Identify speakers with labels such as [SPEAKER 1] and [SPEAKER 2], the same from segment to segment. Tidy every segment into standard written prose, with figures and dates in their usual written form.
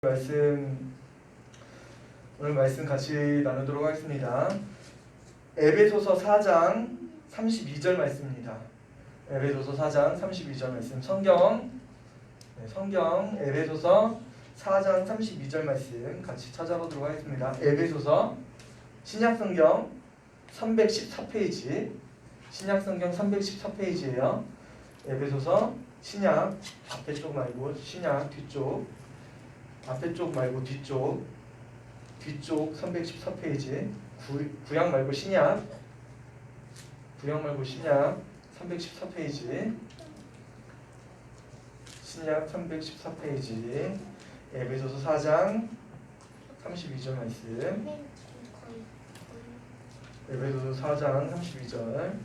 [SPEAKER 1] 오늘 말씀 같이 나누도록 하겠습니다. 에베소서 4장 32절 말씀입니다. 에베소서 4장 32절 말씀. 성경 에베소서 4장 32절 말씀 같이 찾아보도록 하겠습니다. 에베소서 신약성경 314페이지, 신약성경 314페이지예요. 에베소서 신약 앞에 쪽 말고 신약 뒤쪽, 앞에 쪽 말고 뒤쪽 314페이지, 구약 말고 신약 314페이지, 신약 314페이지, 에베소서 4장 32절 말씀. 에베소서 4장 32절.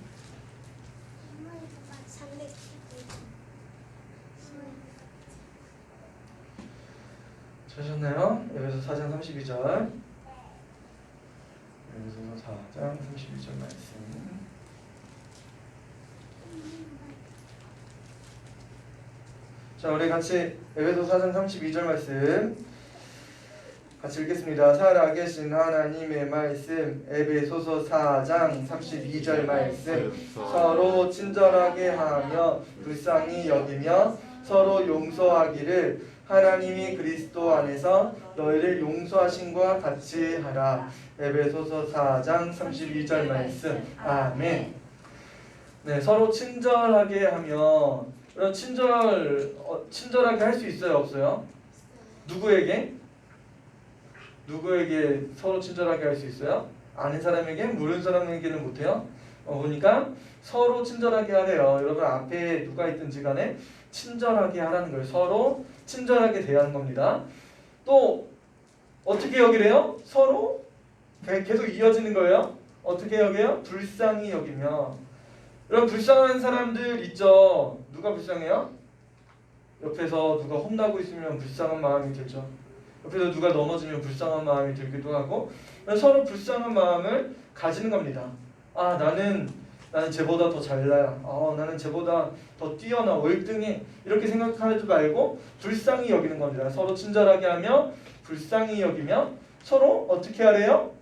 [SPEAKER 1] 찾으셨나요? 에베소서 4장 32절. 에베소서 4장 32절 말씀. 자, 우리 같이 에베소서 4장 32절 말씀 같이 읽겠습니다. 살아계신 하나님의 말씀. 에베소서 4장 32절 말씀. 서로 친절하게 하며 불쌍히 여기며 서로 용서하기를 하나님이 그리스도 안에서 너희를 용서하신과 같이 하라. 에베소서 4장 32절 말씀. 아멘. 네, 서로 친절하게 하며, 그런 친절하게 할 수 있어요, 없어요? 누구에게 서로 친절하게 할 수 있어요? 아는 사람에게, 모르는 사람에게는 못해요? 보니까 서로 친절하게 하래요. 여러분 앞에 누가 있든지 간에 친절하게 하라는 거예요. 서로 친절하게 대하는 겁니다. 또 어떻게 여기래요? 서로 계속 이어지는 거예요. 어떻게 여겨요? 불쌍히 여기며. 여러분 불쌍한 사람들 있죠? 누가 불쌍해요? 옆에서 누가 혼나고 있으면 불쌍한 마음이 들죠. 옆에서 누가 넘어지면 불쌍한 마음이 들기도 하고, 서로 불쌍한 마음을 가지는 겁니다. 아, 나는 쟤보다 더 잘나요. 나는 쟤보다 더 뛰어나, 월등해. 이렇게 생각하지 말고 불쌍히 여기는 겁니다. 서로 친절하게 하며 불쌍히 여기며 서로 어떻게 하래요?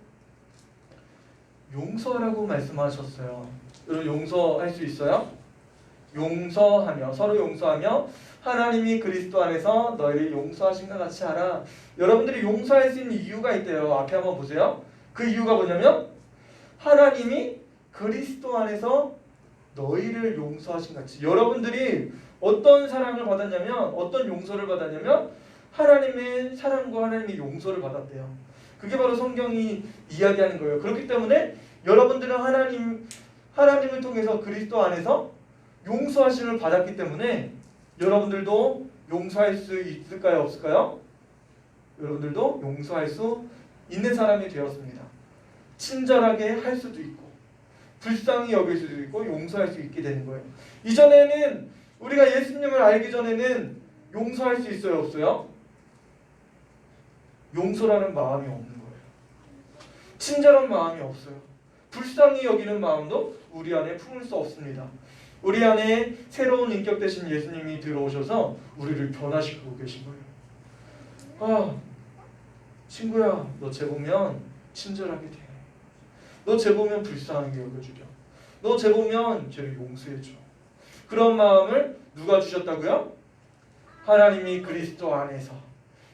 [SPEAKER 1] 용서하라고 말씀하셨어요. 여러분 용서할 수 있어요? 용서하며, 서로 용서하며 하나님이 그리스도 안에서 너희를 용서하신과 같이 하라. 여러분들이 용서할 수 있는 이유가 있대요. 앞에 한번 보세요. 그 이유가 뭐냐면 하나님이 그리스도 안에서 너희를 용서하신 같이. 여러분들이 어떤 사랑을 받았냐면, 어떤 용서를 받았냐면 하나님의 사랑과 하나님의 용서를 받았대요. 그게 바로 성경이 이야기하는 거예요. 그렇기 때문에 여러분들은 하나님을 통해서 그리스도 안에서 용서하심을 받았기 때문에 여러분들도 용서할 수 있을까요? 없을까요? 여러분들도 용서할 수 있는 사람이 되었습니다. 친절하게 할 수도 있고 불쌍히 여길 수도 있고 용서할 수 있게 되는 거예요. 이전에는 우리가 예수님을 알기 전에는 용서할 수 있어요? 없어요? 용서라는 마음이 없는 거예요. 친절한 마음이 없어요. 불쌍히 여기는 마음도 우리 안에 품을 수 없습니다. 우리 안에 새로운 인격 되신 예수님이 들어오셔서 우리를 변화시키고 계신 거예요. 친구야, 너 쟤 보면 친절하게 돼. 너 쟤 보면 불쌍하게 여겨주려. 너 쟤 보면 쟤를 용서해줘. 그런 마음을 누가 주셨다고요? 하나님이 그리스도 안에서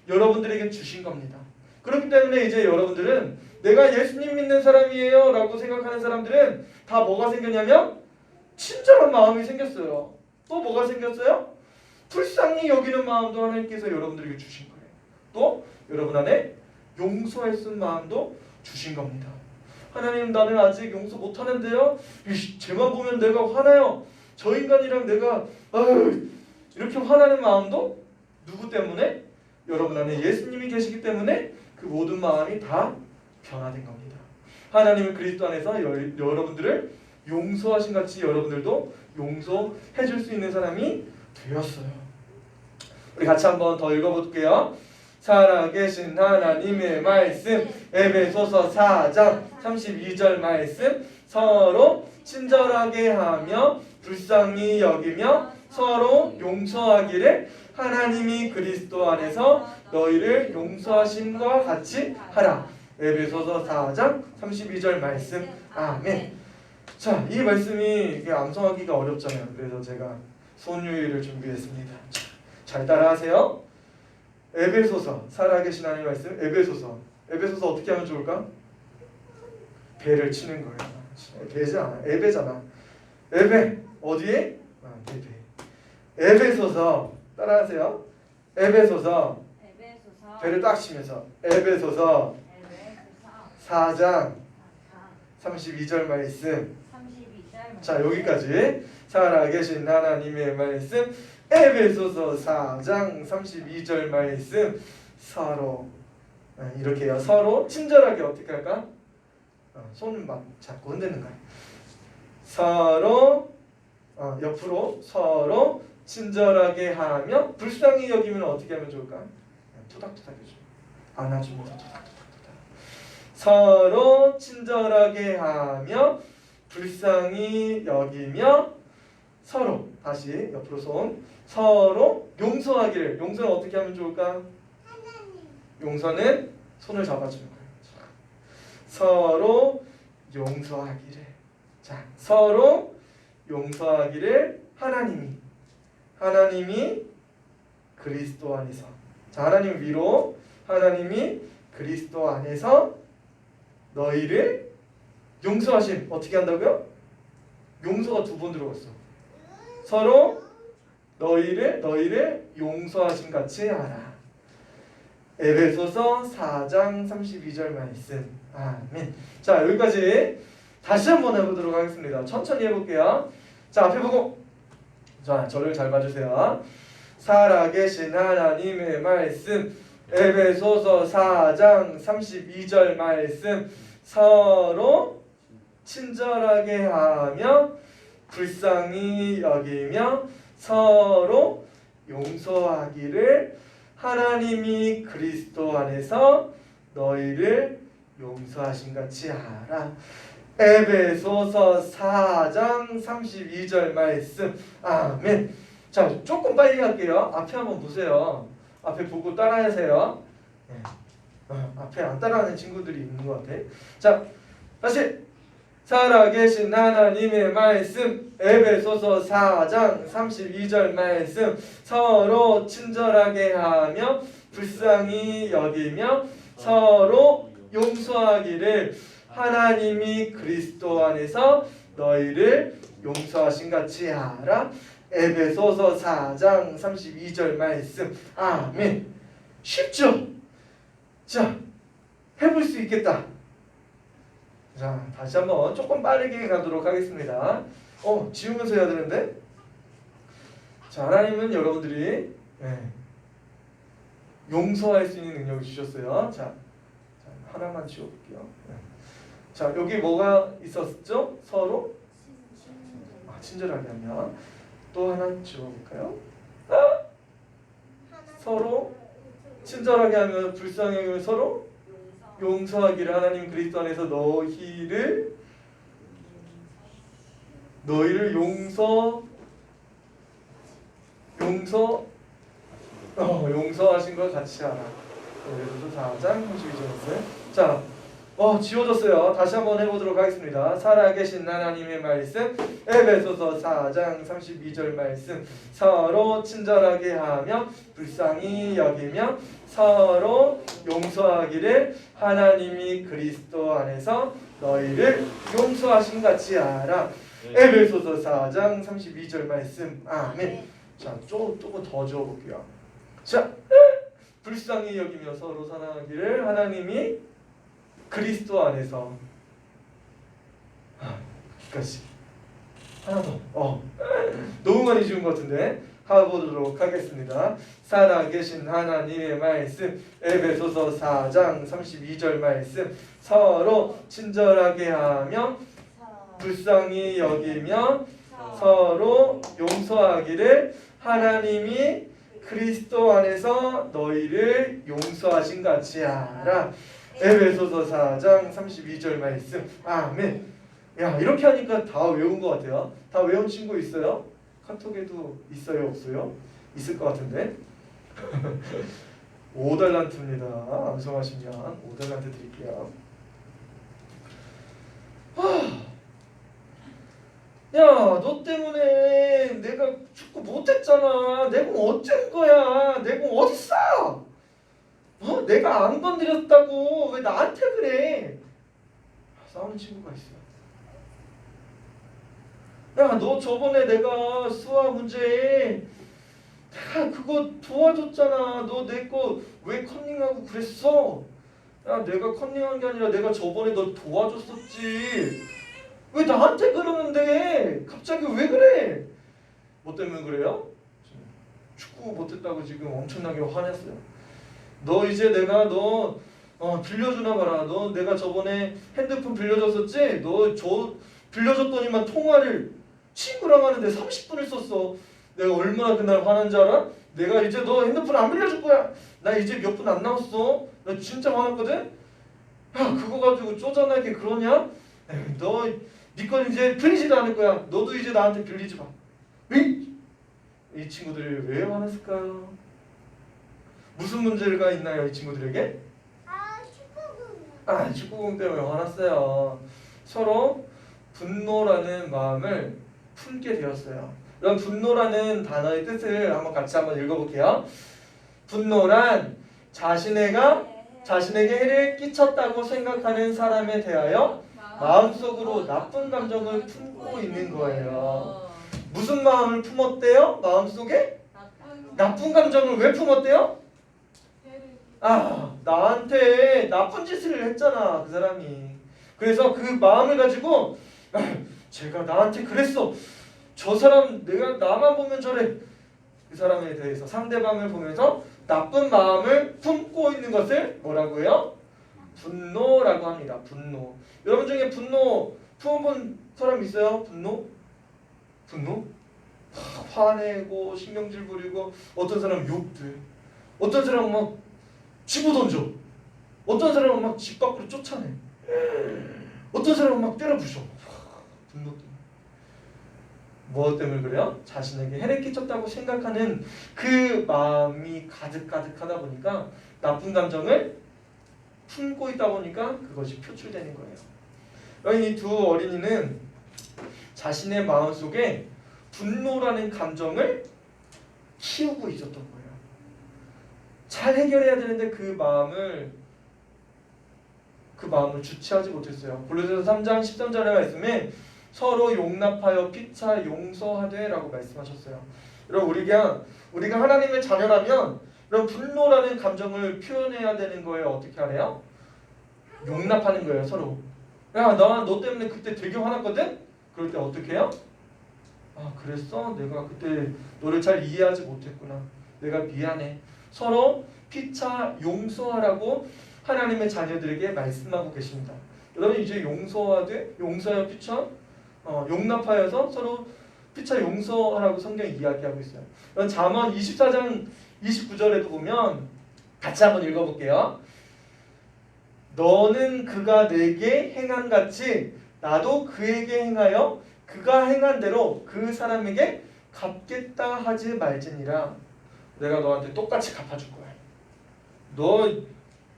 [SPEAKER 1] 여러분들에게 주신 겁니다. 그렇기 때문에 이제 여러분들은 내가 예수님 믿는 사람이에요 라고 생각하는 사람들은 다 뭐가 생겼냐면 친절한 마음이 생겼어요. 또 뭐가 생겼어요? 불쌍히 여기는 마음도 하나님께서 여러분들에게 주신 거예요. 또 여러분 안에 용서할 수 있는 마음도 주신 겁니다. 하나님, 나는 아직 용서 못하는데요. 쟤만 보면 내가 화나요. 저 인간이랑 내가 이렇게 화나는 마음도 누구 때문에? 여러분 안에 예수님이 계시기 때문에 그 모든 마음이 다 변화된 겁니다. 하나님은 그리스도 안에서 여러분들을 용서하신 같이 여러분들도 용서해 줄 수 있는 사람이 되었어요. 우리 같이 한번 더 읽어볼게요. 살아계신 하나님의 말씀. 에베소서 4장 32절 말씀. 서로 친절하게 하며 불쌍히 여기며 서로 용서하기를 하나님이 그리스도 안에서 너희를 용서하심과 같이 하라. 에베소서 4장 32절 말씀. 아멘. 자, 이 말씀이 이게 암송하기가 어렵잖아요. 그래서 제가 손유일을 준비했습니다. 잘 따라하세요. 에베소서, 살아계신 하나님 말씀. 에베소서 어떻게 하면 좋을까? 배를 치는 거예요. 배잖아, 에베잖아. 에베 어디에? 에베. 에베소서 따라하세요. 에베소서 배를 딱 치면서 에베소서 4장 32절 말씀. 자, 여기까지 살아계신 하나님의 말씀 에베소서 4장 32절 말씀. 서로 이렇게요. 서로 친절하게 어떻게 할까? 손을 막 잡고 흔드는 거예요. 서로 옆으로 서로 친절하게 하며 불쌍히 여기면 어떻게 하면 좋을까? 토닥토닥 해줘. 안아주면서 토닥토닥. 서로 친절하게 하며 불쌍히 여기며 서로 다시 옆으로 손 서로 용서하기를. 용서는 어떻게 하면 좋을까? 용서는 손을 잡아주는 거예요. 서로 용서하기를. 자, 서로 용서하기를 하나님이 그리스도 안에서. 자, 하나님 위로 하나님이 그리스도 안에서 너희를 용서하심. 어떻게 한다고요? 용서가 두 번 들어갔어. 서로 너희를 용서하심 같이 하라. 에베소서 4장 32절 말씀. 아멘. 자, 여기까지 다시 한번 해보도록 하겠습니다. 천천히 해볼게요. 자, 앞에 보고 자, 저를 잘 봐주세요. 살아계신 하나님의 말씀. 에베소서 4장 32절 말씀. 서로 친절하게 하며 불쌍히 여기며 서로 용서하기를 하나님이 그리스도 안에서 너희를 용서하신 같이 하라. 에베소서 4장 32절 말씀. 아멘. 자, 조금 빨리 갈게요. 앞에 한번 보세요. 앞에 보고 따라하세요. 네. 앞에 안 따라하는 친구들이 있는 것 같아. 자, 다시 살아계신 하나님의 말씀. 에베소서 4장 32절 말씀. 서로 친절하게 하며 불쌍히 여기며 서로 용서하기를 하나님이 그리스도 안에서 너희를 용서하신 같이 하라. 에베소서 4장 32절 말씀. 아멘. 쉽죠? 자, 해볼 수 있겠다. 자, 다시 한번 조금 빠르게 가도록 하겠습니다. 지우면서 해야 되는데. 자, 하나님은 여러분들이 용서할 수 있는 능력을 주셨어요. 자, 하나만 지워볼게요. 자, 여기 뭐가 있었죠? 서로 친절하게 하면. 또 하나 지워볼까요? 서로 친절하게 하면 불쌍히 하면 서로 용서하기를 하나님 그리스도 안에서 너희를 용서하신 것 같이 하라. 에베소서 4장 32절이었어요. 자, 지워졌어요. 다시 한번 해보도록 하겠습니다. 살아계신 하나님의 말씀. 에베소서 4장 32절 말씀. 서로 친절하게 하며 불쌍히 여기며 서로 용서하기를 하나님이 그리스도 안에서 너희를 용서하신 같이 하라. 에베소서 4장 32절 말씀. 아멘. 자, 조금 더 지워볼게요. 자, 불쌍히 여기며 서로 사랑하기를 하나님이 그리스도 안에서. 여기까지. 하나 더. 너무 많이 지운 것 같은데 해보도록 하겠습니다. 살아계신 하나님의 말씀. 에베소서 4장 32절 말씀. 서로 친절하게 하며 불쌍히 여기며 서로 용서하기를 하나님이 그리스도 안에서 너희를 용서하신 같이 하라. 에베소서 4장 32절 말씀. 아멘. 야, 이렇게 하니까 다 외운 것 같아요. 다 외운 친구 있어요? 카톡에도 있어요? 없어요? 있을 것 같은데. 5달란트입니다. 암송하시면 5달란트 드릴게요. 야, 너 때문에 내가 축구 못했잖아. 내 공 어쩔 거야? 내 공 어딨어? 내가 안 건드렸다고 왜 나한테 그래? 싸우는 친구가 있어요. 야, 너 저번에 내가 수학 문제 내가 그거 도와줬잖아. 너 내 거 왜 컨닝하고 그랬어? 야, 내가 컨닝한 게 아니라 내가 저번에 너 도와줬었지. 왜 나한테 그러는데? 갑자기 왜 그래? 뭐 때문에 그래요? 축구 못했다고 지금 엄청나게 화냈어요. 너 이제 내가 너 빌려주나 봐라. 너 내가 저번에 핸드폰 빌려줬었지? 너 빌려줬더니만 통화를 친구랑 하는데 30분을 썼어. 내가 얼마나 그날 화난 줄 알아? 내가 이제 너 핸드폰 안 빌려줄 거야. 나 이제 몇 분 안 남았어. 나 진짜 화났거든? 야, 그거 가지고 쪼잔하게 그러냐? 에이, 너 네 건 이제 빌리지도 않을 거야. 너도 이제 나한테 빌리지 마. 이 친구들이 왜 화났을까요? 무슨 문제가 있나요, 이 친구들에게? 축구공 때문에 화났어요. 서로 분노라는 마음을 품게 되었어요. 그럼 분노라는 단어의 뜻을 같이 한번 읽어볼게요. 분노란 자신에게 해를 끼쳤다고 생각하는 사람에 대하여 마음속으로 나쁜 감정을 품고 있는 거예요. 무슨 마음을 품었대요? 마음속에? 나쁜 감정을 왜 품었대요? 나한테 나쁜 짓을 했잖아, 그 사람이. 그래서 그 마음을 가지고 제가 나한테 그랬어. 저 사람 내가 나만 보면 저래. 그 사람에 대해서 상대방을 보면서 나쁜 마음을 품고 있는 것을 뭐라고요? 분노라고 합니다. 분노. 여러분 중에 분노 품어본 사람 있어요? 분노? 화내고 신경질 부리고 어떤 사람은 욕도 해. 어떤 사람은 막 집어던져. 어떤 사람은 막 집 밖으로 쫓아내. 어떤 사람은 막 때려 부셔. 분노 때문에. 무엇 때문에 그래요? 자신에게 해를 끼쳤다고 생각하는 그 마음이 가득하다 보니까 나쁜 감정을 품고 있다 보니까 그것이 표출되는 거예요. 이 두 어린이는 자신의 마음속에 분노라는 감정을 키우고 있었던 거예요. 잘 해결해야 되는데 그 마음을 주체하지 못했어요. 골로새서 3장 13절에 말씀에 서로 용납하여 피차 용서하되라고 말씀하셨어요. 여러분 우리가 하나님의 자녀라면 이런 분노라는 감정을 표현해야 되는 거예요. 어떻게 하래요? 용납하는 거예요. 서로. 야, 너 때문에 그때 되게 화났거든? 그럴 때 어떻게 해요? 그랬어? 내가 그때 너를 잘 이해하지 못했구나. 내가 미안해. 서로 피차 용서하라고 하나님의 자녀들에게 말씀하고 계십니다. 여러분 이제 용서하여 피차 용납하여서 서로 피차 용서하라고 성경이 이야기하고 있어요. 잠언 24장 29절에도 보면 같이 한번 읽어볼게요. 너는 그가 내게 행한 같이 나도 그에게 행하여 그가 행한 대로 그 사람에게 갚겠다 하지 말지니라. 내가 너한테 똑같이 갚아줄 거야. 너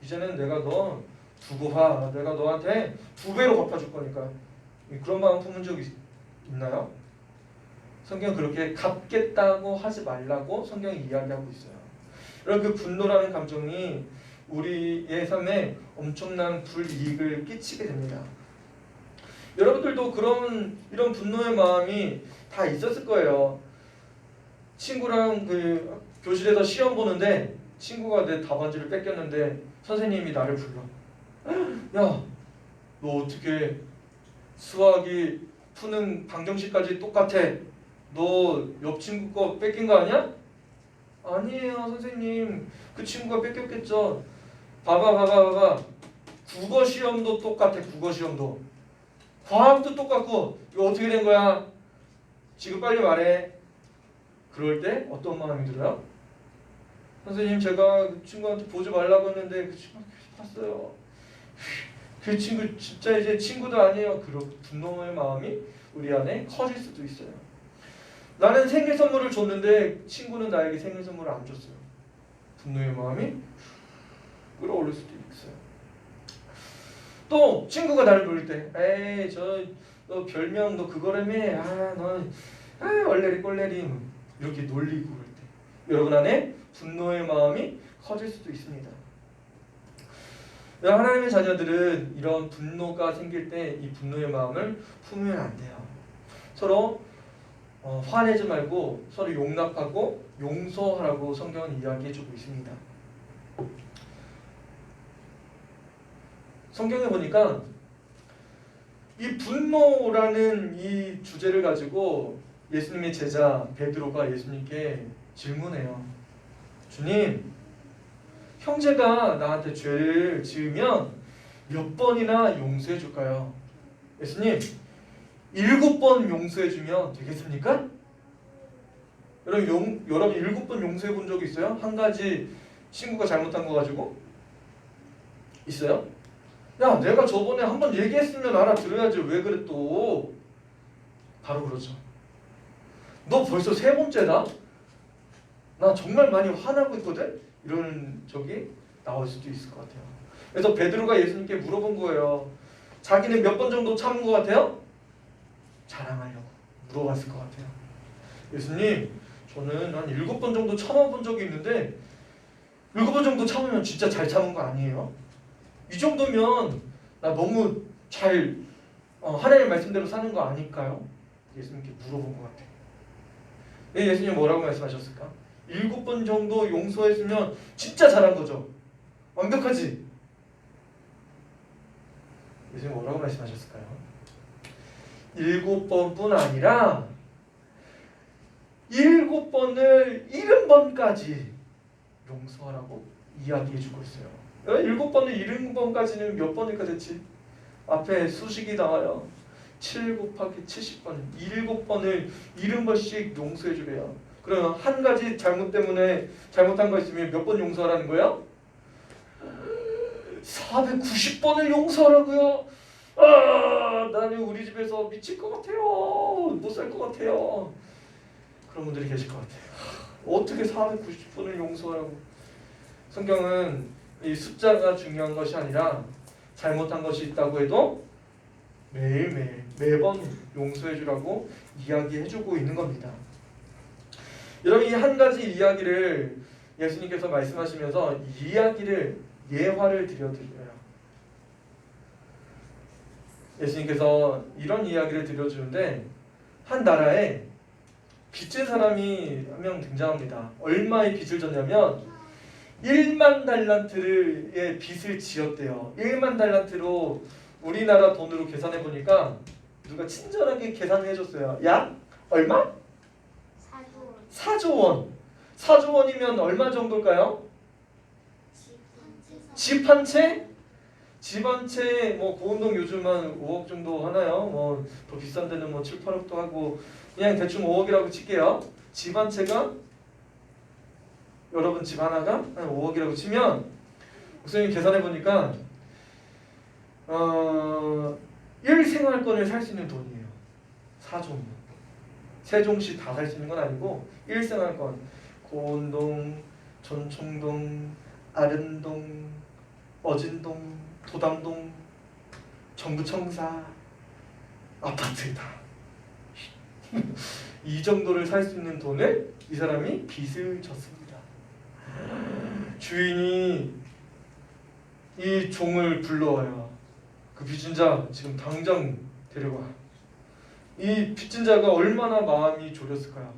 [SPEAKER 1] 이제는 내가 너 두고 봐. 내가 너한테 2배로 갚아줄 거니까. 그런 마음 품은 적 있나요? 성경은 그렇게 갚겠다고 하지 말라고 성경이 이야기하고 있어요. 여러분 그 분노라는 감정이 우리의 삶에 엄청난 불이익을 끼치게 됩니다. 여러분들도 이런 분노의 마음이 다 있었을 거예요. 친구랑 그 교실에서 시험 보는데 친구가 내 답안지를 뺏겼는데 선생님이 나를 불러. 야, 너 어떻게 수학이 푸는 방정식까지 똑같아? 너 옆 친구 거 뺏긴 거 아니야? 아니에요 선생님. 그 친구가 뺏겼겠죠. 봐봐. 국어 시험도 똑같아. 국어 시험도. 과학도 똑같고. 이거 어떻게 된 거야? 지금 빨리 말해. 그럴 때 어떤 마음이 들어요? 선생님 제가 그 친구한테 보지 말라고 했는데 그 친구가 봤어요. 그 친구 진짜 이제 친구도 아니에요. 그런 분노의 마음이 우리 안에 커질 수도 있어요. 나는 생일 선물을 줬는데 친구는 나에게 생일 선물을 안 줬어요. 분노의 마음이 끌어올릴 수도 있어요. 또 친구가 나를 부를 때, 에이 너 별명 너 그거라며, 너 얼레리 꼴레리 이렇게 놀리고 그럴 때 여러분 안에 분노의 마음이 커질 수도 있습니다. 하나님의 자녀들은 이런 분노가 생길 때 이 분노의 마음을 품으면 안 돼요. 서로 화내지 말고 서로 용납하고 용서하라고 성경은 이야기해주고 있습니다. 성경에 보니까 이 분노라는 이 주제를 가지고 예수님의 제자 베드로가 예수님께 질문해요. 주님, 형제가 나한테 죄를 지으면 몇 번이나 용서해 줄까요? 예수님, 7번 용서해 주면 되겠습니까? 여러분 7번 용서해 본 적 있어요? 한 가지 친구가 잘못한 거 가지고? 있어요? 야, 내가 저번에 한번 얘기했으면 알아들어야지 왜 그래 또? 바로 그러죠. 너 벌써 3번째다? 나 정말 많이 화나고 있거든? 이런 적이 나올 수도 있을 것 같아요. 그래서 베드로가 예수님께 물어본 거예요. 자기는 몇 번 정도 참은 것 같아요? 자랑하려고 물어봤을 것 같아요. 예수님, 저는 한 7번 정도 참아본 적이 있는데 7번 정도 참으면 진짜 잘 참은 거 아니에요? 이 정도면 나 너무 잘 하나님 말씀대로 사는 거 아닐까요? 예수님께 물어본 것 같아요. 네, 예수님 뭐라고 말씀하셨을까? 7번 정도 용서했으면 진짜 잘한 거죠. 완벽하지? 예수님 뭐라고 말씀하셨을까요? 7번뿐 아니라 7번을 70번까지 용서하라고 이야기해주고 있어요. 7번을 70번까지는 몇 번일까 됐지? 앞에 수식이 나와요. 7 곱하기 70번, 7번을 70번씩 용서해주래요. 그러면 한 가지 잘못 때문에 잘못한 거 있으면 몇 번 용서하라는 거야? 490번을 용서하라고요? 나는 우리 집에서 미칠 것 같아요. 못 살 것 같아요. 그런 분들이 계실 것 같아요. 어떻게 490번을 용서하라고? 성경은 이 숫자가 중요한 것이 아니라 잘못한 것이 있다고 해도 매일매일 매번 용서해 주라고 이야기해주고 있는 겁니다. 여러분, 이 한 가지 이야기를 예수님께서 말씀하시면서 이야기를 예화를 들려드려요. 예수님께서 이런 이야기를 들려주는데 한 나라에 빚진 사람이 한 명 등장합니다. 얼마의 빚을 졌냐면 1만 달란트의 빚을 지었대요. 1만 달란트로 우리나라 돈으로 계산해 보니까 누가 친절하게 계산을 해줬어요. 약 얼마? 4조 원. 4조 원이면 얼마 정도일까요? 집 한 채? 집 한 채 뭐 고운동 요즘 한 5억 정도 하나요? 뭐 더 비싼 데는 뭐 7, 8억도 하고 그냥 대충 5억이라고 칠게요. 집 한 채가 여러분 집 하나가 한 5억이라고 치면 목사님이 계산해 보니까 1생활권을 살 수 있는 돈이에요. 4조면. 세종시 다 살 수 있는 건 아니고 1생활권. 고운동, 전총동, 아름동, 어진동, 도당동, 정부청사, 아파트다. 이 정도를 살 수 있는 돈을 이 사람이 빚을 졌습니다. 주인이 이 종을 불러와요. 그 빚진 자 지금 당장 데려와. 이 빚진 자가 얼마나 마음이 졸였을까요?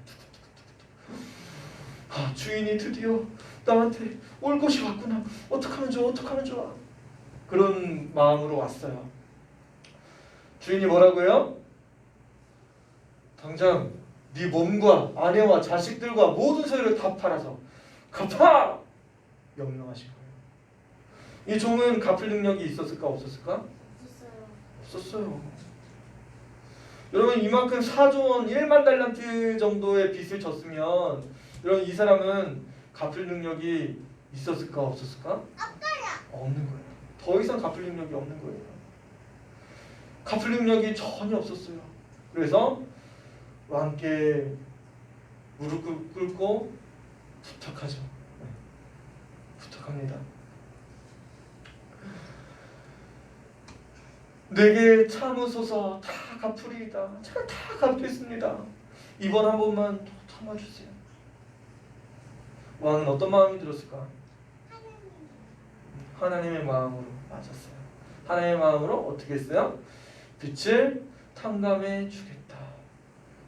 [SPEAKER 1] 주인이 드디어 나한테 올 것이 왔구나. 어떡하면 좋아, 어떡하면 좋아. 그런 마음으로 왔어요. 주인이 뭐라고요? 당장 네 몸과 아내와 자식들과 모든 소유를 다 팔아서 갚아! 명령하신 거예요. 이 종은 갚을 능력이 있었을까 없었을까? 없었어요. 여러분, 이만큼 4조 원 1만 달란트 정도의 빚을 졌으면 여러분, 이 사람은 갚을 능력이 있었을까 없었을까? 없는 거예요. 더 이상 갚을 능력이 없는 거예요. 갚을 능력이 전혀 없었어요. 그래서 왕께 무릎 꿇고 부탁하죠. 부탁합니다. 내게 참으소서 다 갚으리이다. 제가 다 갚겠습니다. 이번 한 번만 더 참아주세요. 왕은 어떤 마음이 들었을까? 하나님의 마음으로 맞았어요. 하나님의 마음으로 어떻게 했어요? 빛을 탕감해 주겠다.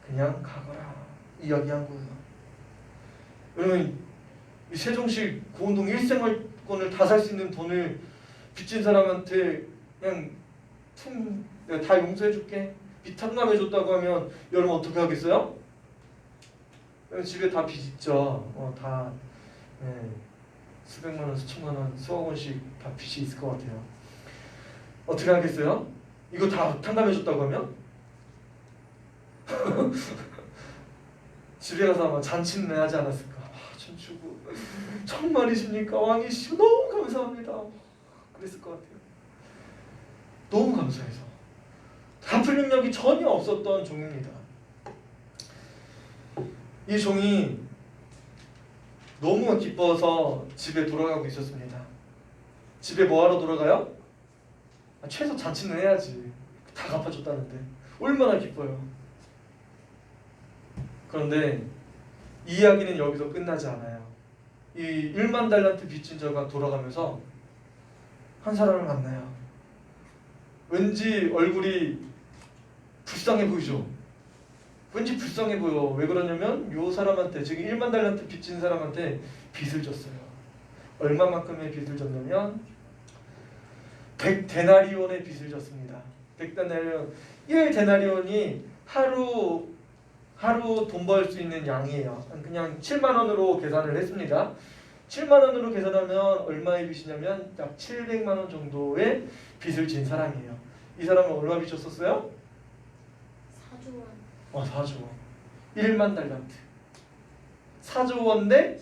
[SPEAKER 1] 그냥 가거라. 이야기한 거예요. 여러분, 이 세종시 고운동 일생활권을 다 살 수 있는 돈을 빚진 사람한테 그냥 내가 다 용서해 줄게. 빚 탕감해 줬다고 하면 여러분 어떻게 하겠어요? 집에 다 빚 있죠. 다 수백만 원, 수천만 원, 수억 원씩 다 빚이 있을 것 같아요. 어떻게 하겠어요? 이거 다 탕감해 줬다고 하면 집에 가서 아마 잔치는 하지 않았을까? 춤추고 정말이십니까? 왕이시오. 너무 감사합니다. 그랬을 것 같아요. 너무 감사해서 갚을 능력이 전혀 없었던 종입니다. 이 종이 너무 기뻐서 집에 돌아가고 있었습니다. 집에 뭐하러 돌아가요? 최소 잔치는 해야지. 다 갚아줬다는데 얼마나 기뻐요. 그런데 이 이야기는 여기서 끝나지 않아요. 이 1만 달란트 빚진 자가 돌아가면서 한 사람을 만나요. 왠지 얼굴이 불쌍해 보이죠? 왠지 불쌍해 보여. 왜 그러냐면 요 사람한테, 지금 1만 달란트 빚진 사람한테 빚을 졌어요. 얼마만큼의 빚을 졌냐면 100데나리온의 빚을 졌습니다. 100데나리온, 1데나리온이 하루 돈 벌 수 있는 양이에요. 그냥 7만 원으로 계산을 했습니다. 7만 원으로 계산하면 얼마의 빚이냐면 약 700만 원 정도의 빚을 진 사람이에요. 이 사람은 얼마 빚졌었어요?
[SPEAKER 2] 4조 원.
[SPEAKER 1] 4조 원. 1만 달란트. 4조 원 대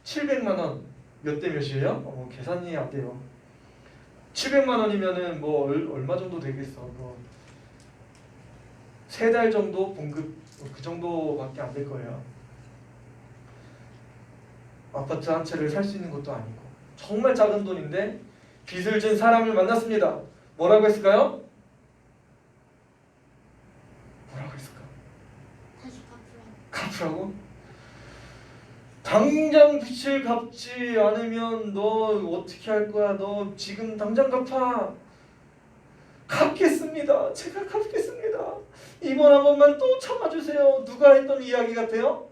[SPEAKER 1] 700만 원. 몇 대 몇이에요? 계산이 안 돼요. 700만 원이면은 뭐 얼마 정도 되겠어? 3달 정도 봉급, 그 정도밖에 안 될 거예요. 아파트 한 채를 살 수 있는 것도 아니고 정말 작은 돈인데 빚을 진 사람을 만났습니다. 뭐라고 했을까요? 뭐라고 했을까?
[SPEAKER 2] 다시 갚으라고.
[SPEAKER 1] 갚으라고? 당장 빚을 갚지 않으면 너 어떻게 할 거야? 너 지금 당장 갚아. 갚겠습니다. 제가 갚겠습니다. 이번 한 번만 또 참아주세요. 누가 했던 이야기 같아요?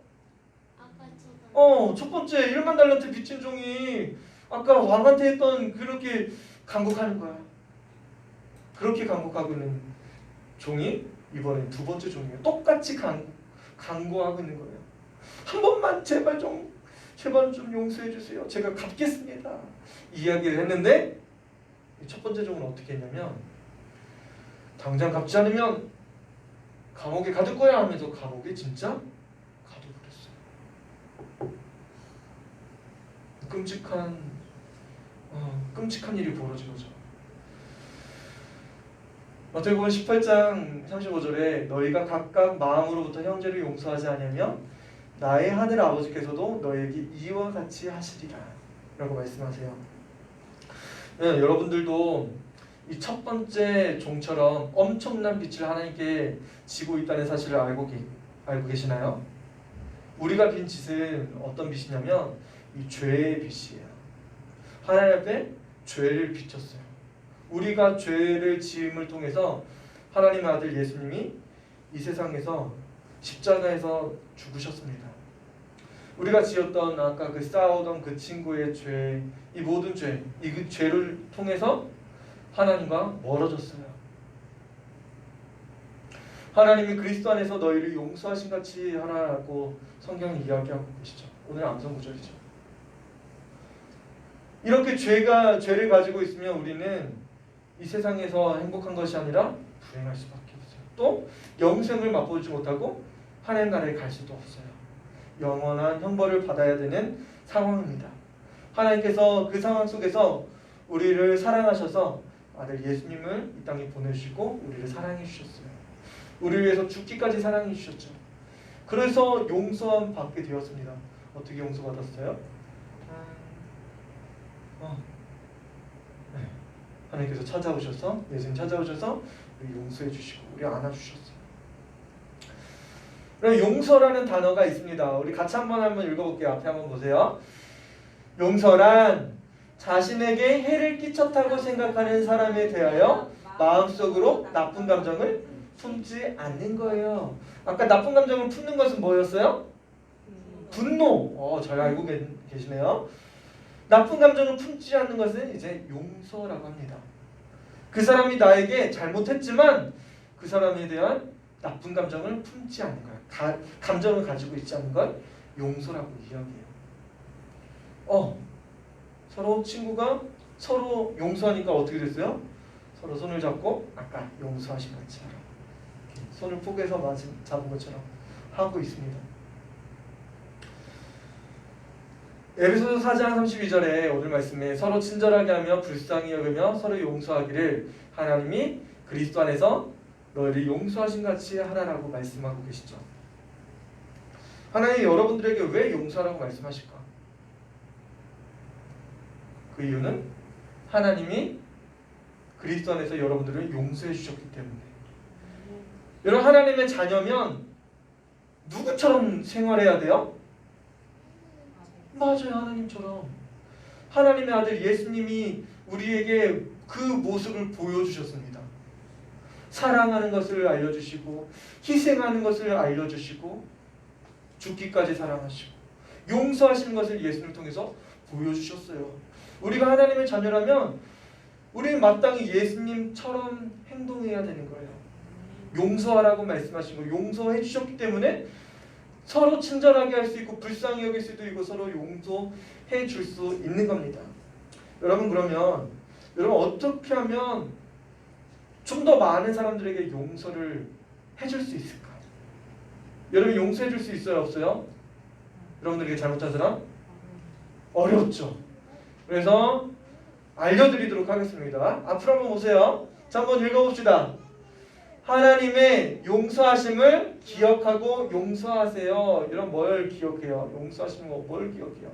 [SPEAKER 2] 아까 저거.
[SPEAKER 1] 첫 번째 1만 달란트 빚진 종이 아까 왕한테 했던 그렇게 간구하는 거야. 그렇게 간구하고 있는 종이 이번엔 두 번째 종이에요. 똑같이 간구하고 있는 거예요. 한 번만 제발 좀 용서해 주세요. 제가 갚겠습니다. 이야기를 했는데 첫 번째 종은 어떻게 했냐면 당장 갚지 않으면 감옥에 가둘 거야 하면서 감옥에 진짜 가둬버렸어요. 끔찍한 일이 벌어진 거죠. 마태복음 18장 35절에 너희가 각각 마음으로부터 형제를 용서하지 않으면 나의 하늘 아버지께서도 너에게 이와 같이 하시리라 라고 말씀하세요. 여러분들도 이 첫 번째 종처럼 엄청난 빚을 하나님께 지고 있다는 사실을 알고 계시나요? 우리가 빈 빚은 어떤 빚이냐면 이 죄의 빚이에요. 하나님 앞에 죄를 빚졌어요. 우리가 죄를 지음을 통해서 하나님의 아들 예수님이 이 세상에서 십자가에서 죽으셨습니다. 우리가 지었던 아까 그 싸우던 그 친구의 죄, 이 모든 죄, 이 그 죄를 통해서 하나님과 멀어졌어요. 하나님이 그리스도 안에서 너희를 용서하신 같이 하라고 성경이 이야기하고 계시죠. 오늘 암송 구절이죠. 이렇게 죄를 가지고 있으면 우리는 이 세상에서 행복한 것이 아니라 불행할 수밖에 없어요. 또 영생을 맛보지 못하고 하나님 나라에 갈 수도 없어요. 영원한 형벌을 받아야 되는 상황입니다. 하나님께서 그 상황 속에서 우리를 사랑하셔서 아들 예수님을 이 땅에 보내주시고 우리를 사랑해 주셨어요. 우리를 위해서 죽기까지 사랑해 주셨죠. 그래서 용서함 받게 되었습니다. 어떻게 용서받았어요? 네. 하나님께서 찾아오셔서 예수님 찾아오셔서 우리 용서해 주시고 우리 안아주셨어요. 그럼 용서라는 단어가 있습니다. 우리 같이 한번 읽어볼게요. 앞에 한번 보세요. 용서란 자신에게 해를 끼쳤다고 생각하는 사람에 대하여 마음속으로 나쁜 감정을 품지 않는 거예요. 아까 나쁜 감정을 품는 것은 뭐였어요? 분노. 잘 알고 계시네요. 나쁜 감정을 품지 않는 것은 이제 용서라고 합니다. 그 사람이 나에게 잘못했지만 그 사람에 대한 나쁜 감정을 품지 않는 거예요. 감정을 가지고 있지 않는 걸 용서라고 이야기해요. 서로 친구가 서로 용서하니까 어떻게 됐어요? 서로 손을 잡고 아까 용서하신 것처럼 손을 포개서 잡은 것처럼 하고 있습니다. 에베소서 4장 32절에 오늘 말씀에 서로 친절하게 하며 불쌍히 여기며 서로 용서하기를 하나님이 그리스도 안에서 너희를 용서하신 같이 하라라고 말씀하고 계시죠. 하나님이 여러분들에게 왜 용서하라고 말씀하실까? 그 이유는 하나님이 그리스도 안에서 여러분들을 용서해 주셨기 때문에. 여러분 하나님의 자녀면 누구처럼 생활해야 돼요? 맞아요. 하나님처럼. 하나님의 아들 예수님이 우리에게 그 모습을 보여주셨습니다. 사랑하는 것을 알려주시고 희생하는 것을 알려주시고 죽기까지 사랑하시고 용서하시는 것을 예수님을 통해서 보여주셨어요. 우리가 하나님의 자녀라면 우리는 마땅히 예수님처럼 행동해야 되는 거예요. 용서하라고 말씀하신 거 용서해 주셨기 때문에 서로 친절하게 할 수 있고 불쌍히 여길 수도 있고 서로 용서해 줄 수 있는 겁니다. 여러분 그러면 여러분 어떻게 하면 좀 더 많은 사람들에게 용서를 해줄 수 있을까? 여러분 용서해 줄 수 있어요? 없어요? 여러분들에게 잘못한 사람? 어렵죠. 그래서 알려드리도록 하겠습니다. 앞으로 한번 보세요. 자, 한번 읽어봅시다. 하나님의 용서하심을 기억하고 용서하세요. 이런 뭘 기억해요? 용서하시는 거 뭘 기억해요?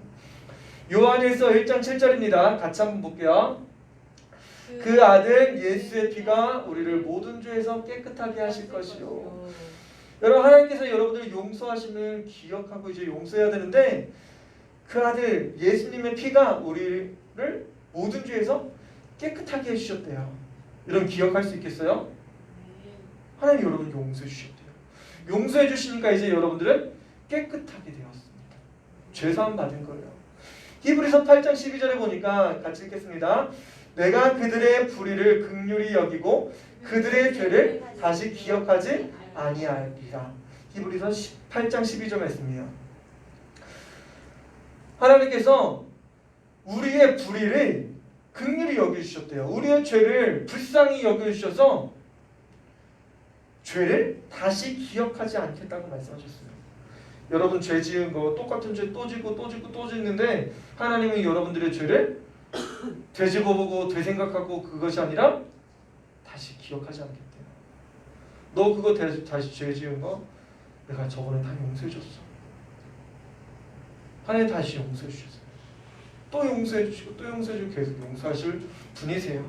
[SPEAKER 1] 요한일서 1장 7절입니다. 같이 한번 볼게요. 그 아들 예수의 피가 우리를 모든 죄에서 깨끗하게 하실 것이요. 여러분 하나님께서 여러분들의 용서하심을 기억하고 이제 용서해야 되는데 그 아들 예수님의 피가 우리를 모든 죄에서 깨끗하게 해주셨대요. 여러분 기억할 수 있겠어요? 하나님 여러분 용서해 주셨대요. 용서해 주시니까 이제 여러분들은 깨끗하게 되었습니다. 죄사함 받은 거예요. 히브리서 8장 12절에 보니까 같이 읽겠습니다. 내가 그들의 불의를 긍휼히 여기고 그들의 죄를 다시 기억하지 아니하리라. 히브리서 8장 12절 말씀이에요. 하나님께서 우리의 불의를 긍휼히 여겨주셨대요. 우리의 죄를 불쌍히 여겨주셔서 죄를 다시 기억하지 않겠다고 말씀하셨어요. 여러분 죄 지은 거 똑같은 죄 또 짓고 또 짓고 또 짓는데 하나님은 여러분들의 죄를 되짚어보고 되생각하고 그것이 아니라 다시 기억하지 않겠대요. 너 그거 다시 죄 지은 거 내가 저번에 다 용서해 줬어. 하나님 다시 용서해 주셨어요. 또 용서해 주시고 또 용서해 주고 계속 용서하실 분이세요.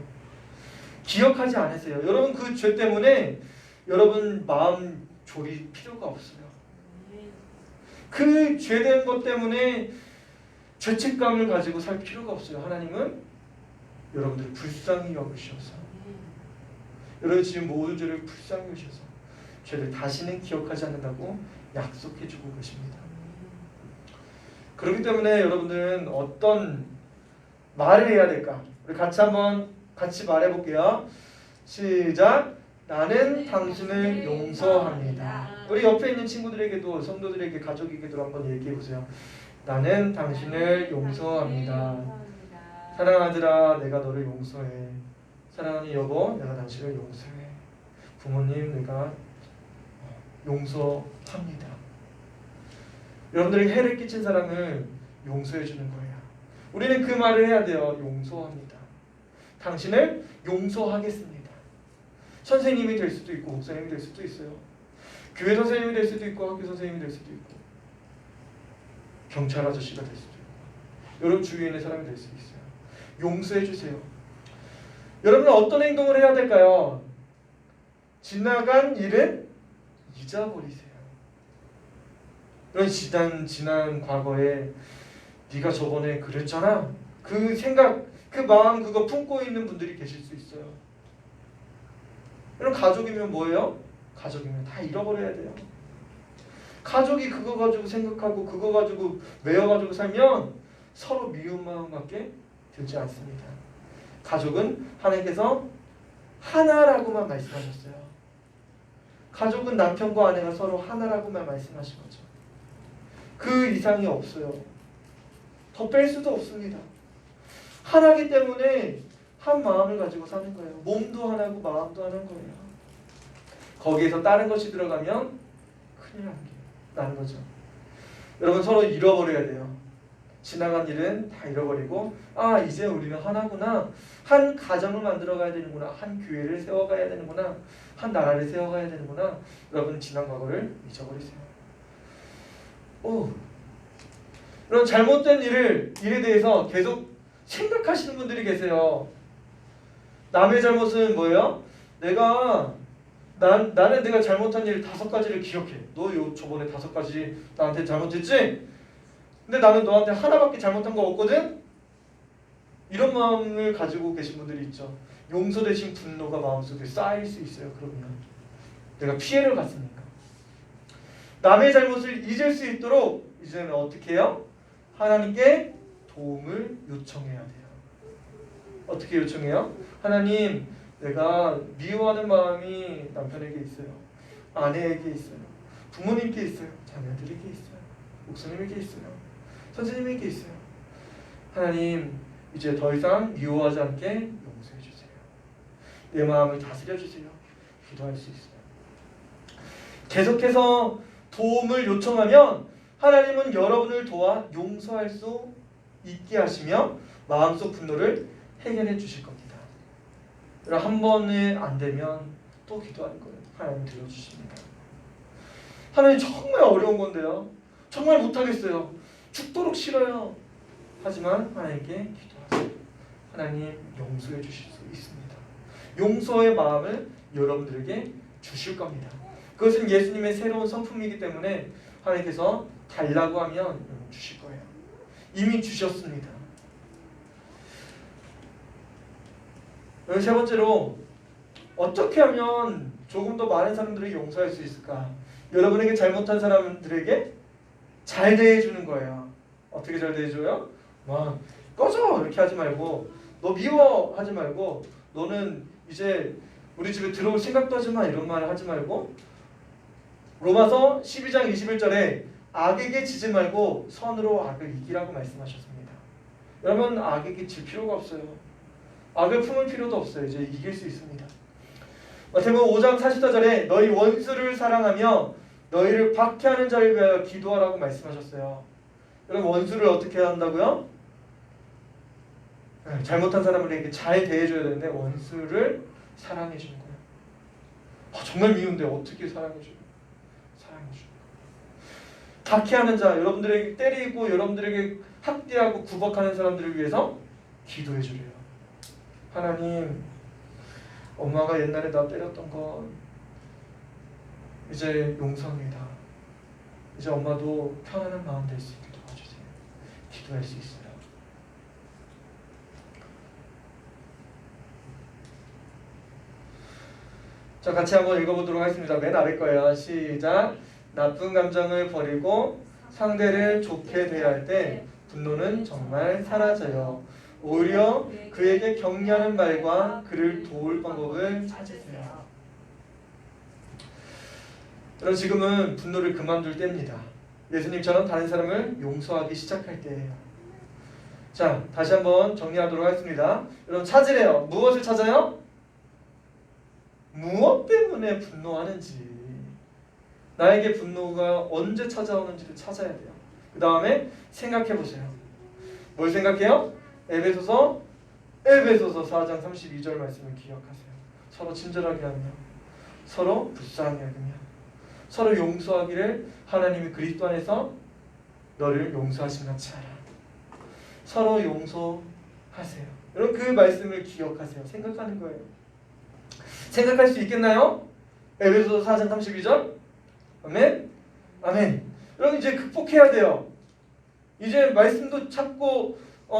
[SPEAKER 1] 기억하지 않으세요. 여러분 그 죄 때문에 여러분 마음 졸일 필요가 없어요. 그 죄된 것 때문에 죄책감을 가지고 살 필요가 없어요. 하나님은 여러분들을 불쌍히 여기셔서 여러분 지금 모든 죄를 불쌍히 여기셔서 죄를 다시는 기억하지 않는다고 약속해주고 계십니다. 그렇기 때문에 여러분들은 어떤 말을 해야 될까? 우리 같이 말해볼게요. 시작. 나는 당신을 용서합니다. 우리 옆에 있는 친구들에게도 성도들에게 가족에게도 한번 얘기해보세요. 나는 당신을 용서합니다. 사랑하는 아들아 내가 너를 용서해. 사랑하는 여보 내가 당신을 용서해. 부모님 내가 용서합니다. 여러분들에게 해를 끼친 사람을 용서해 주는 거예요. 우리는 그 말을 해야 돼요. 용서합니다. 당신을 용서하겠습니다. 선생님이 될 수도 있고 목사님이 될 수도 있어요. 교회 선생님이 될 수도 있고 학교 선생님이 될 수도 있고 경찰 아저씨가 될 수도 있고 여러분 주위에 있는 사람이 될 수도 있어요. 용서해 주세요. 여러분은 어떤 행동을 해야 될까요? 지나간 일은 잊어버리세요. 이런 지난 과거에 네가 저번에 그랬잖아. 그 생각, 그 마음 그거 품고 있는 분들이 계실 수 있어요. 여러분 가족이면 뭐예요? 가족이면 다 잃어버려야 돼요. 가족이 그거 가지고 생각하고 그거 가지고 매여가지고 살면 서로 미운 마음밖에 들지 않습니다. 가족은 하나님께서 하나라고만 말씀하셨어요. 가족은 남편과 아내가 서로 하나라고만 말씀하신 거죠. 그 이상이 없어요. 더 뺄 수도 없습니다. 하나기 때문에 한 마음을 가지고 사는 거예요. 몸도 하나고 마음도 하나인 거예요. 거기에서 다른 것이 들어가면 큰일 나는 거죠. 여러분 서로 잃어버려야 돼요. 지나간 일은 다 잃어버리고 이제 우리는 하나구나. 한 가정을 만들어가야 되는구나. 한 교회를 세워가야 되는구나. 한 나라를 세워가야 되는구나. 여러분 지난 과거를 잊어버리세요. 이런 잘못된 일에 대해서 계속 생각하시는 분들이 계세요. 남의 잘못은 뭐예요? 나는 내가 잘못한 일 5가지를 기억해. 너 저번에 5가지 나한테 잘못했지? 근데 나는 너한테 하나밖에 잘못한 거 없거든? 이런 마음을 가지고 계신 분들이 있죠. 용서 대신 분노가 마음속에 쌓일 수 있어요. 그러면 내가 피해를 봤으니까. 남의 잘못을 잊을 수 있도록 이제는 어떻게 해요? 하나님께 도움을 요청해야 돼요. 어떻게 요청해요? 하나님, 내가 미워하는 마음이 남편에게 있어요. 아내에게 있어요. 부모님께 있어요. 자녀들에게 있어요. 목사님에게 있어요. 선생님에게 있어요. 하나님, 이제 더 이상 미워하지 않게 용서해 주세요. 내 마음을 다스려 주세요. 기도할 수 있어요. 계속해서 도움을 요청하면 하나님은 여러분을 도와 용서할 수 있게 하시며 마음속 분노를 해결해 주실 겁니다. 한 번에 안 되면 또 기도하는 거예요. 하나님 들어주십니다. 하나님 정말 어려운 건데요. 정말 못하겠어요. 죽도록 싫어요. 하지만 하나님께 기도하세요. 하나님 용서해 주실 수 있습니다. 용서의 마음을 여러분들에게 주실 겁니다. 그것은 예수님의 새로운 성품이기 때문에 하나님께서 달라고 하면 주실 거예요. 이미 주셨습니다. 세 번째로 어떻게 하면 조금 더 많은 사람들을 용서할 수 있을까? 여러분에게 잘못한 사람들에게 잘 대해주는 거예요. 어떻게 잘 대해줘요? 막 꺼져 이렇게 하지 말고, 너 미워 하지 말고, 너는 이제 우리 집에 들어올 생각도 하지 마 이런 말 하지 말고, 로마서 12장 21절에 악에게 지지 말고 선으로 악을 이기라고 말씀하셨습니다. 여러분 악에게 질 필요가 없어요. 악을 품을 필요도 없어요. 이제 이길 수 있습니다. 마태복음 5장 44절에 너희 원수를 사랑하며 너희를 박해하는 자를 위하여 기도하라고 말씀하셨어요. 여러분 원수를 어떻게 한다고요? 잘못한 사람에게 잘 대해줘야 되는데 원수를 사랑해주는 거예요. 정말 미운데 어떻게 사랑해줘요? 사랑해줘요. 박해하는 자, 여러분들에게 때리고 여러분들에게 학대하고 구박하는 사람들을 위해서 기도해주래요. 하나님, 엄마가 옛날에 나 때렸던 건 이제 용서합니다. 이제 엄마도 편안한 마음 될 수 있게 도와주세요. 기도할 수 있어요. 자, 같이 한번 읽어보도록 하겠습니다. 맨 아래 거예요. 시작. 나쁜 감정을 버리고 상대를 좋게 대할 때 분노는 정말 사라져요. 오히려 그에게 격려하는 말과 그를 도울 방법을 찾으세요. 여러분 지금은 분노를 그만둘 때입니다. 예수님처럼 다른 사람을 용서하기 시작할 때예요. 자, 다시 한번 정리하도록 하겠습니다. 여러분 찾으래요. 무엇을 찾아요? 무엇 때문에 분노하는지, 나에게 분노가 언제 찾아오는지를 찾아야 돼요. 그 다음에 생각해 보세요. 뭘 생각해요? 에베소서 4장 32절 말씀을 기억하세요. 서로 친절하게 하며 서로 불쌍히 여기며 서로 용서하기를 하나님이 그리스도 안에서 너를 용서하신 같이 하라. 서로 용서하세요. 여러분 그 말씀을 기억하세요. 생각하는 거예요. 생각할 수 있겠나요? 에베소서 4장 32절. 아멘. 아멘. 여러분 이제 극복해야 돼요. 이제 말씀도 찾고